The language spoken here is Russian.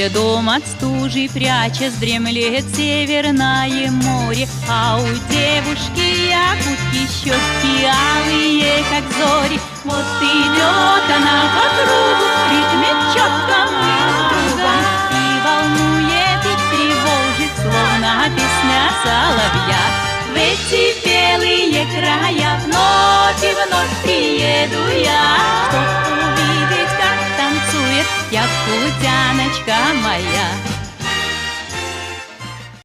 льдом от стужи прячась, дремлет Северное море, а у девушки якутки щеки алые, как зори. Вот идет она по кругу, в ритме четком и кругом, и волнует, и тревожит, словно песня соловья. В эти белые края вновь и вновь приеду я, чтоб увидеть, как танцует якутяночка моя.